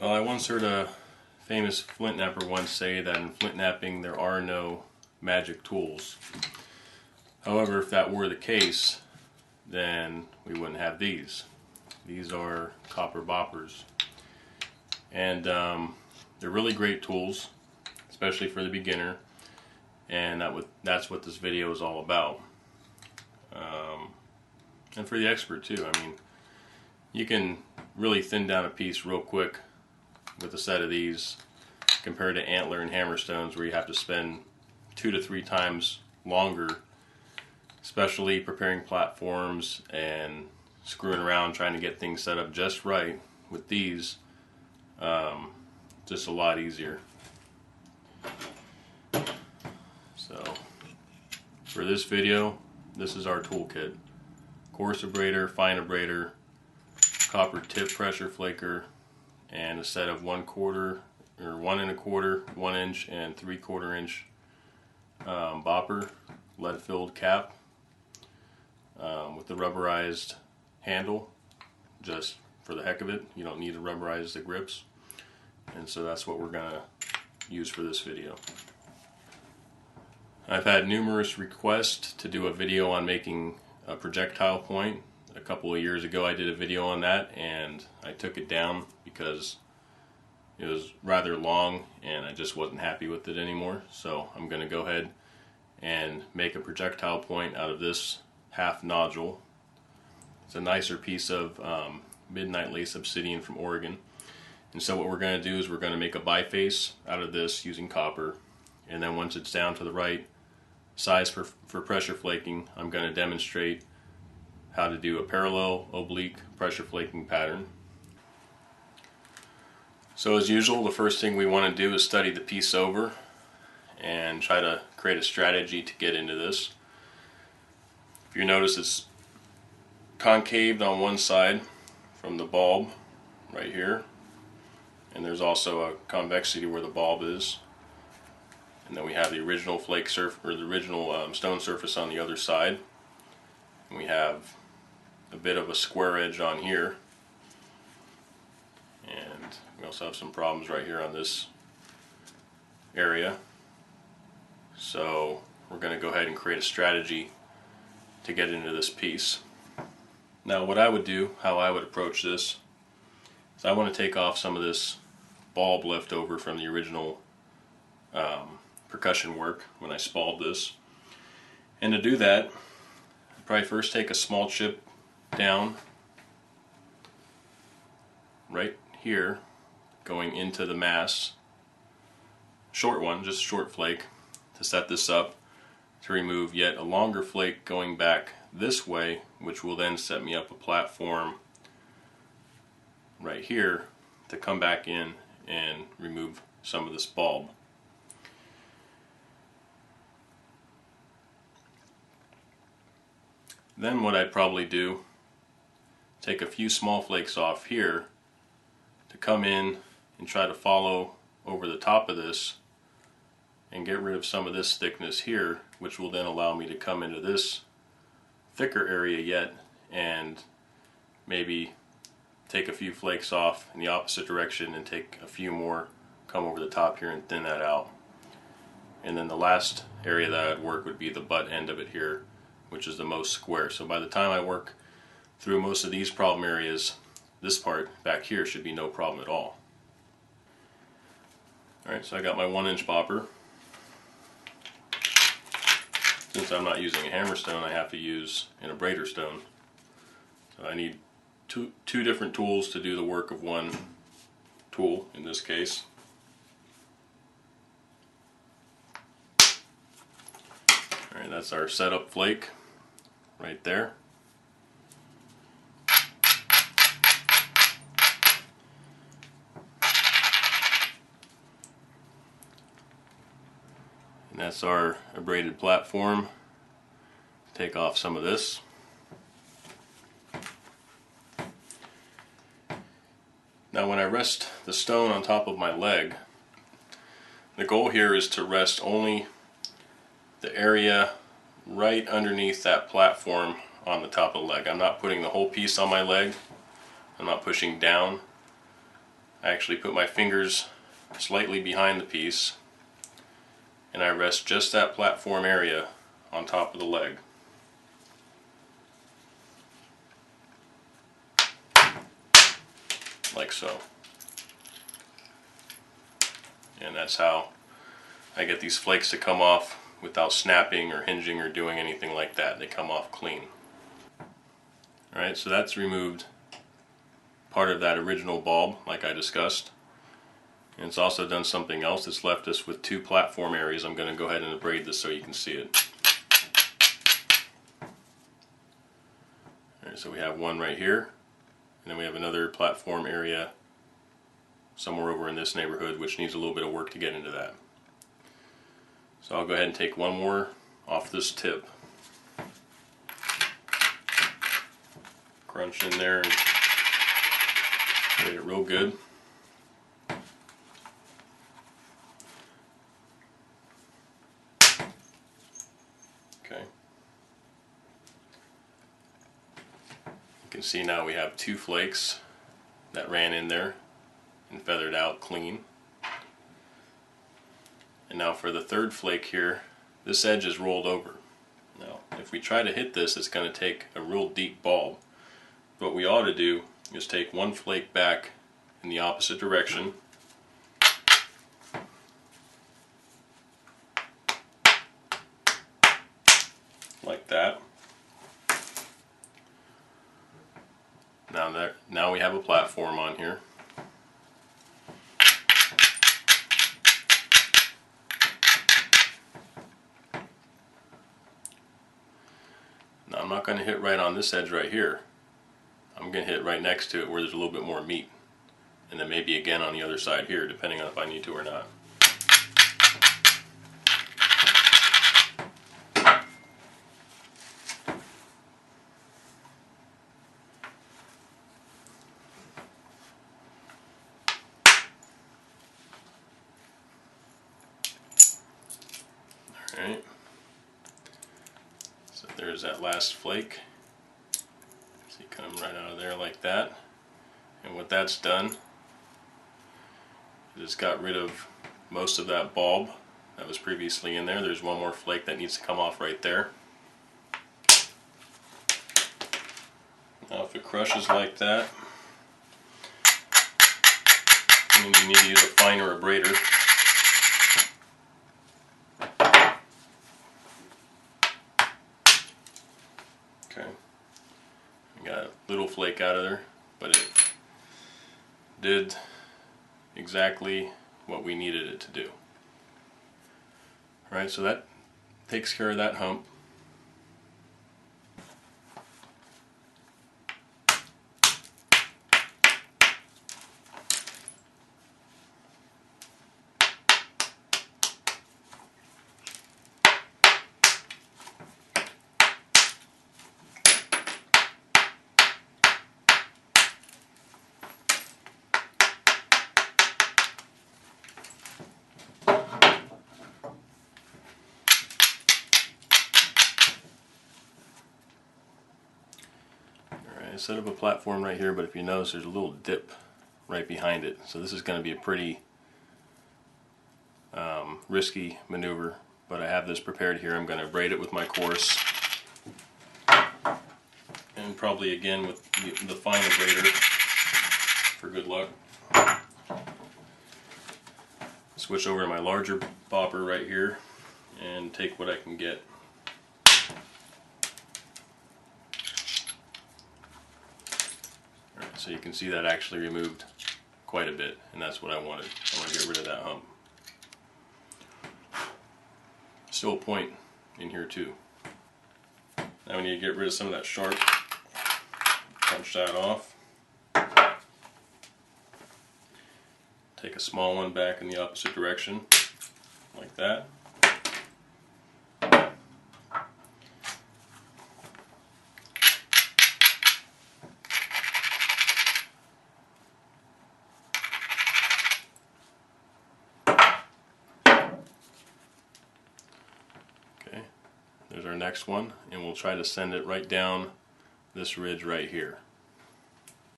Well, I once heard a famous flint knapper once say that in flint knapping there are no magic tools. However, if that were the case, then we wouldn't have these. These are copper boppers. And they're really great tools, especially for the beginner. And that's what this video is all about. And for the expert too. I mean, you can really thin down a piece real quick with a set of these compared to antler and hammerstones, where you have to spend 2 to 3 times longer, especially preparing platforms and screwing around trying to get things set up just right. With these, just a lot easier. So for this video, this is our toolkit: coarse abrader, fine abrader, copper tip pressure flaker, and a set of 1/4 or 1 1/4, 1 inch, and 3/4 inch bopper, lead filled cap with the rubberized handle, just for the heck of it. You don't need to rubberize the grips, and so that's what we're gonna use for this video. I've had numerous requests to do a video on making a projectile point. A couple of years ago I did a video on that, and I took it down because it was rather long and I just wasn't happy with it anymore. So I'm going to go ahead and make a projectile point out of this half nodule. It's a nicer piece of Midnight Lace Obsidian from Oregon. And so what we're going to do is we're going to make a biface out of this using copper, and then once it's down to the right size for pressure flaking, I'm going to demonstrate how to do a parallel oblique pressure flaking pattern. So as usual, the first thing we want to do is study the piece over and try to create a strategy to get into this. If you notice, it's concaved on one side from the bulb right here, and there's also a convexity where the bulb is, and then we have the original flake surface, or the original stone surface, on the other side, and we have a bit of a square edge on here, and we also have some problems right here on this area. So we're going to go ahead and create a strategy to get into this piece. Now what I would do, how I would approach this, is I want to take off some of this bulb left over from the original percussion work when I spalled this. And to do that, I'd probably first take a small chip down right here, going into the mass, short one, just a short flake, to set this up to remove yet a longer flake going back this way, which will then set me up a platform right here to come back in and remove some of this bulb. Then what I'd probably do, take a few small flakes off here to come in and try to follow over the top of this and get rid of some of this thickness here, which will then allow me to come into this thicker area yet and maybe take a few flakes off in the opposite direction and take a few more, come over the top here and thin that out. And then the last area that I'd work would be the butt end of it here, which is the most square. So by the time I work through most of these problem areas, this part back here should be no problem at all. Alright, so I got my 1 inch bopper. Since I'm not using a hammerstone, I have to use an abrader stone. So I need two different tools to do the work of one tool in this case. Alright, that's our setup flake right there. And that's our abraded platform. Take off some of this. Now when I rest the stone on top of my leg, the goal here is to rest only the area right underneath that platform on the top of the leg. I'm not putting the whole piece on my leg. I'm not pushing down. I actually put my fingers slightly behind the piece and I rest just that platform area on top of the leg. Like so. And that's how I get these flakes to come off without snapping or hinging or doing anything like that. They come off clean. Alright, so that's removed part of that original bulb like I discussed. And it's also done something else. It's left us with two platform areas. I'm going to go ahead and abrade this so you can see it. Alright, so we have one right here, and then we have another platform area somewhere over in this neighborhood which needs a little bit of work to get into that. So I'll go ahead and take one more off this tip. Crunch in there and get it real good. Okay. You can see now we have two flakes that ran in there and feathered out clean. And now for the third flake here, this edge is rolled over. Now, if we try to hit this, it's going to take a real deep bulb. What we ought to do is take one flake back in the opposite direction. Like that. Now we have a platform on here. Now I'm not going to hit right on this edge right here. I'm going to hit right next to it where there's a little bit more meat. And then maybe again on the other side here, depending on if I need to or not. Alright. So there's that last flake. See, come right out of there like that. And what that's done is it's got rid of most of that bulb that was previously in there. There's one more flake that needs to come off right there. Now if it crushes like that, means you need to use a finer abrader. Okay, we got a little flake out of there, but it did exactly what we needed it to do. Alright, so that takes care of that hump. I set up a platform right here, but if you notice there's a little dip right behind it. So this is going to be a pretty risky maneuver, but I have this prepared here. I'm going to braid it with my coarse, and probably again with the fine abrader for good luck. Switch over to my larger bopper right here and take what I can get. So you can see that actually removed quite a bit, and that's what I wanted. I want to get rid of that hump. Still a point in here too. Now we need to get rid of some of that sharp. Punch that off. Take a small one back in the opposite direction, like that. There's our next one, and we'll try to send it right down this ridge right here.